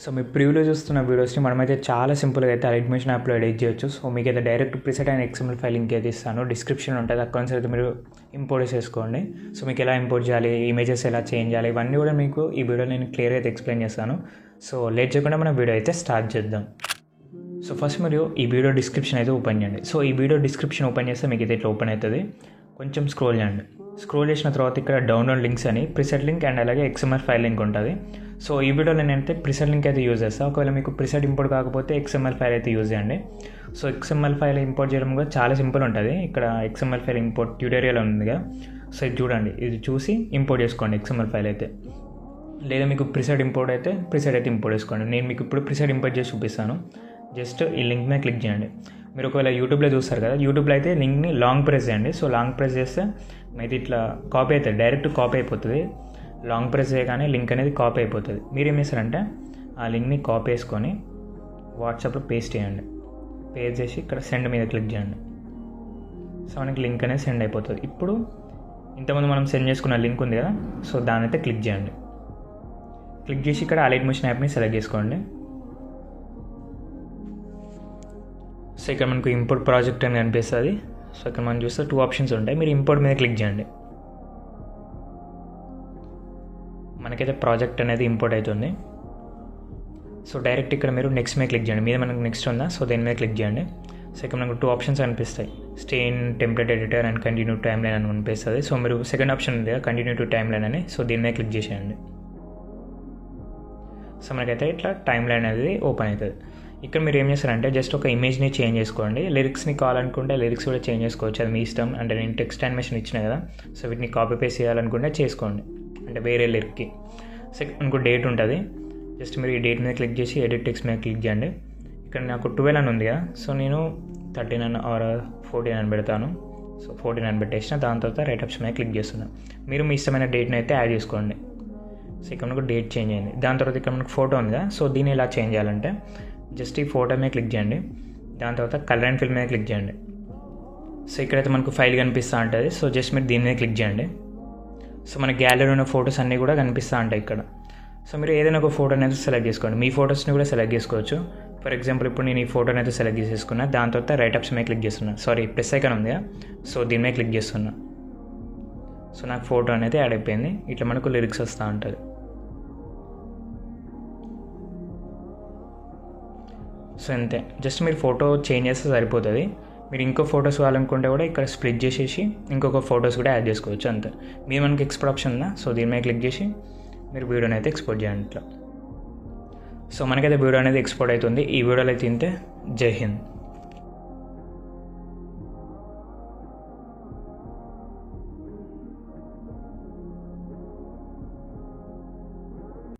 So మీ ప్రివ్యూలో చూస్తున్న వీడియోస్ని మనమైతే చాలా సింపుల్గా అయితే అలైట్మేషన్ యాప్లో ఎడిట్ చేయొచ్చు. సో మీకు అయితే డైరెక్ట్ ప్రిసెట్ అయిన XML ఫైల్ లింక్ అయితే ఇస్తాను, డిస్క్రిప్షన్ ఉంటుంది, అక్కడ నుంచి అయితే మీరు ఇంపోర్ట్ చేసుకోండి. సో మీకు ఎలా ఇంపోర్ట్ చేయాలి, ఇమేజెస్ ఎలా చేంజ్ చేయాలి, ఇవన్నీ కూడా మీకు ఈ వీడియోలో నేను క్లియర్గా అయితే ఎక్స్ప్లెయిన్ చేస్తాను. సో లేట్ చేయకుండా మన వీడియో అయితే స్టార్ట్ చేద్దాం. సో ఫస్ట్ మీరు ఈ వీడియో డిస్క్రిప్షన్ అయితే ఓపెన్ చేయండి. సో ఈ వీడియో డిస్క్రిప్షన్ ఓపెన్ చేస్తే మీకు అయితే ఇట్లా ఓపెన్ అవుతుంది. కొంచెం స్క్రోల్ చేయండి. స్క్రోల్ చేసిన తర్వాత ఇక్కడ డౌన్లోడ్ లింక్స్ అని ప్రిసెట్ లింక్ అండ్ అలాగే XML ఫైల్ లింక్ ఉంటుంది. సో ఈ వీడియోలో నేనైతే ప్రిసెట్ లింక్ అయితే యూజ్ చేస్తాను. ఒకవేళ మీకు ప్రిసెట్ ఇంపోర్ట్ కాకపోతే XML ఫైల్ అయితే యూజ్ చేయండి. సో XML ఫైల్ ఇంపోర్ట్ చేయడం కూడా చాలా సింపుల్ ఉంటుంది. ఇక్కడ XML ఫైల్ ఇంపోర్ట్ ట్యూటోరియల్ ఉందిగా, సో ఇది చూడండి, ఇది చూసి ఇంపోర్ట్ చేసుకోండి XML ఫైల్ అయితే. లేదా మీకు ప్రిసెట్ ఇంపోర్ట్ అయితే ప్రిసెట్ అయితే ఇంపోర్ట్ చేసుకోండి. నేను మీకు ఇప్పుడు ప్రిసెట్ ఇంపోర్ట్ చేసి చూపిస్తాను. జస్ట్ ఈ లింక్ మీద క్లిక్ చేయండి. మీరు ఒకవేళ యూట్యూబ్లో చూస్తారు కదా, యూట్యూబ్లో అయితే లింక్ని లాంగ్ ప్రెస్ చేయండి. సో లాంగ్ ప్రెస్ చేస్తే అయితే ఇట్లా కాపీ అవుతుంది, డైరెక్ట్ కాపీ అయిపోతుంది. లాంగ్ ప్రెస్ చేయగానే లింక్ అనేది కాపీ అయిపోతుంది. మీరు ఏం చేస్తారంటే ఆ లింక్ని కాపీ చేసుకొని వాట్సాప్లో పేస్ట్ చేయండి. పేస్ట్ చేసి ఇక్కడ సెండ్ మీద క్లిక్ చేయండి. సో మనకి లింక్ అనేది సెండ్ అయిపోతుంది. ఇప్పుడు ఇంతకుముందు మనం సెండ్ చేసుకున్న లింక్ ఉంది కదా, సో దాని అయితే క్లిక్ చేయండి. క్లిక్ చేసి ఇక్కడ అలైట్మేషన్ యాప్ని సెలెక్ట్ చేసుకోండి. సో ఇక్కడ మనకు ఇంపోర్ట్ ప్రాజెక్ట్ అని కనిపిస్తుంది. సో ఇక్కడ మనం చూస్తే 2 ఆప్షన్స్ ఉంటాయి. మీరు ఇంపోర్ట్ మీద క్లిక్ చేయండి. మనకైతే ప్రాజెక్ట్ అనేది ఇంపోర్ట్ అవుతుంది. సో డైరెక్ట్ ఇక్కడ మీరు నెక్స్ట్ మీద క్లిక్ చేయండి. మీద మనకు నెక్స్ట్ ఉందా, సో దేని మీద క్లిక్ చేయండి. సో ఇక్కడ మనకు 2 ఆప్షన్స్ కనిపిస్తాయి, stay in template editor and continue time line అని కనిపిస్తుంది. సో మీరు సెకండ్ ఆప్షన్ ఉంది కదా, కంటిన్యూ టు టైమ్ లైన్ అని, సో దీని మీద క్లిక్ చేసేయండి. సో మనకైతే ఇట్లా టైమ్ లైన్ అనేది ఓపెన్ అవుతుంది. ఇక్కడ మీరు ఏం చేస్తారంటే జస్ట్ ఒక ఇమేజ్ని చేంజ్ చేసుకోండి. లిరిక్స్ని కావాలనుకుంటే లిరిక్స్ కూడా చేంజ్ చేసుకోవచ్చు, అది మీ ఇష్టం. అంటే నేను టెక్స్ట్ యానిమేషన్ ఇచ్చిన కదా, సో వీటిని కాపీ పేస్ట్ చేయాలనుకుంటే చేసుకోండి, అంటే వేరే లిరిక్కి. సో మనకు డేట్ ఉంటుంది. జస్ట్ మీరు ఈ డేట్ మీద క్లిక్ చేసి ఎడిట్ టెక్స్ట్ మీద క్లిక్ చేయండి. ఇక్కడ నాకు 12 అని ఉంది కదా, సో నేను 13 ఆర్ 14 అని పెడతాను. సో 14 అని పెట్టేసిన, దాని తర్వాత రైట్ ఆప్షన్ మీద క్లిక్ చేస్తున్నాను. మీరు మీ ఇష్టమైన డేట్ని అయితే యాడ్ చేసుకోండి. సో ఇక్కడ మనకు డేట్ చేంజ్ అయింది. దాని తర్వాత ఇక్కడ మనకు ఫోటో ఉంది కదా, సో దీన్ని ఎలా చేంజ్ చేయాలంటే జస్ట్ ఈ ఫోటో మీద క్లిక్ చేయండి. దాని తర్వాత కలర్ అండ్ ఫిల్ మీద క్లిక్ చేయండి. సో ఇక్కడైతే మనకు ఫైల్ కనిపిస్తూ ఉంటుంది. సో జస్ట్ మీరు దీని మీద క్లిక్ చేయండి. సో మన గ్యాలరీలో ఉన్న ఫొటోస్ అన్నీ కూడా కనిపిస్తూ ఉంటాయి ఇక్కడ. సో మీరు ఏదైనా ఒక ఫోటోని అయితే సెలెక్ట్ చేసుకోండి. మీ ఫొటోస్ని కూడా సెలెక్ట్ చేసుకోవచ్చు. ఫర్ ఎగ్జాంపుల్ ఇప్పుడు నేను ఈ ఫోటోని అయితే సెలెక్ట్ చేసేసుకున్నా. దాని తర్వాత రైట్ ఆప్షన్ మీద క్లిక్ చేస్తున్నా, సారీ ప్లస్ ఐకాన్ ఉంది కదా, సో దీని మీద క్లిక్ చేస్తున్నా. సో నాకు ఫోటో అనేది యాడ్ అయిపోయింది. ఇట్లా మనకు లిరిక్స్ వస్తూ ఉంటుంది. సో అంతే, జస్ట్ మీరు ఫోటో చేంజ్ చేస్తే సరిపోతుంది. మీరు ఇంకో ఫొటోస్ కావాలనుకుంటే కూడా ఇక్కడ స్ప్లిట్ చేసేసి ఇంకొక ఫొటోస్ కూడా యాడ్ చేసుకోవచ్చు, అంతే. మీరు మనకి ఎక్స్పోర్ట్ ఆప్షన్ ఉందా, సో దీని మీద క్లిక్ చేసి మీరు వీడియోని అయితే ఎక్స్పోర్ట్ చేయండి ఇట్లా. సో మనకైతే వీడియో అనేది ఎక్స్పోర్ట్ అవుతుంది. ఈ వీడియోలో అయితే ఇంతే. జై హింద్.